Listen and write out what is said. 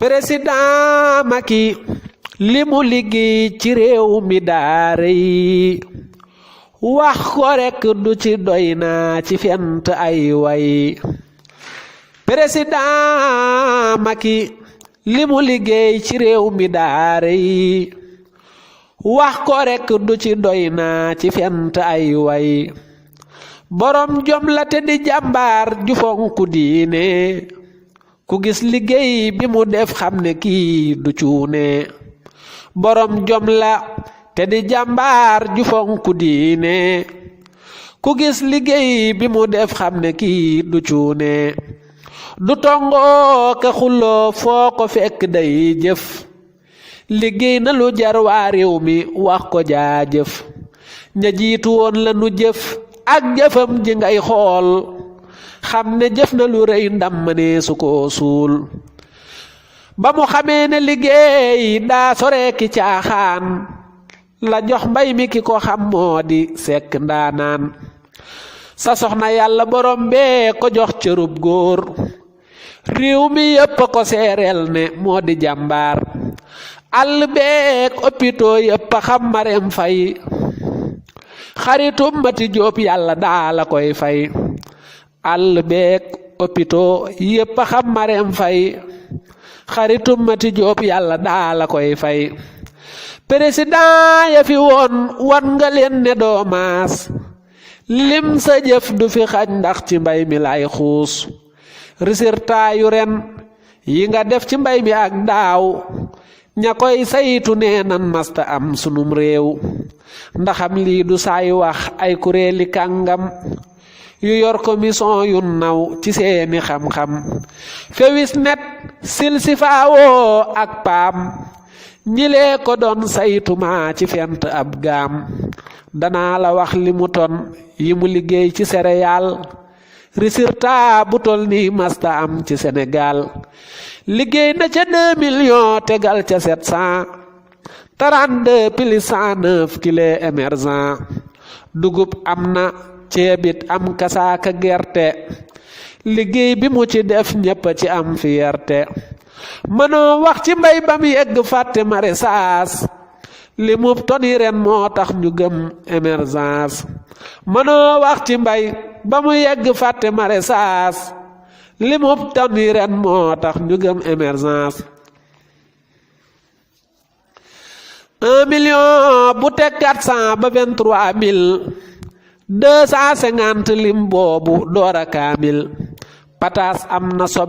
président Macky li mu liggéey ci réew mi daara yi wax ko rekk du ci doy naa ci fent ay way président Macky li mu liggéey ci réew mi daara yi wax ko rekk du ci doy naa ci fent ay way borom jom la te di jàmbaar ju fonku diine ku gis liggéey bi mu def xam ne kii du cuune borom jom la te di jàmbaar ju fonku diine ku gis liggéey bi mu def xam ne kii du cuune du tongoo ka xulloo foo ko fekk day jëf liggéey na lu jar waa réew mi wax ko jaajëf ña jiitu woon la nu jëf ak jëfam ji ngay xool xam ne jëf na lu rëy ndam ma ne su ko suul ba mu xamee ne liggéey daa sore ki caaxaan la jox mbay mi ki ko xam moo di sekk ndaanaan sa soxna yàlla borom bee ko jox cërub góor réew mi yépp ko seereel ne moo di jàmbaar àll beek opito yépp xam Marème Faye xaritum Mati Jóob yàlla daa la koy fay àll beek opito yépp xam Marème Faye xaritum Mati Jóob yàlla daa la koy fay président ya fi woon wan nga leen ne doo maas lim sa jëf du fi xaj ndax ci mbay mi lay xuus résultat yu ren yi nga def ci mbay mi ak daaw ña koy saytu nee nan masta am sunum réew ndaxam lii du saay wax ay kuréeli kàngam yu yor commission yu naw ci seeni xam-xam fewis net sil si faawoo ak paam ñilee ko doon saytuma ci fent ab gaam danaa la wax li mu ton yi mu liggéey ci céréale résultat bu tol ni masta am ci Sénégal liggéey na ca 2 millions tegal ca 732 plus 109 kilo émergent dugub am na ceebit am kasaaka gerte liggéey bi mu ci def ñépp ci am fierté mënoo wax ci mbay ba mu yegg fàtte maraîchage li mu toni ren moo tax ñu gëm émergence mënoo wax ci mbay ba mu yegg fàtte maraîchage li mu toni ren moo tax ñu gëm émergence 1 million bu teg 400 ba 23250 lim boobu door a kaamil pataas am na sob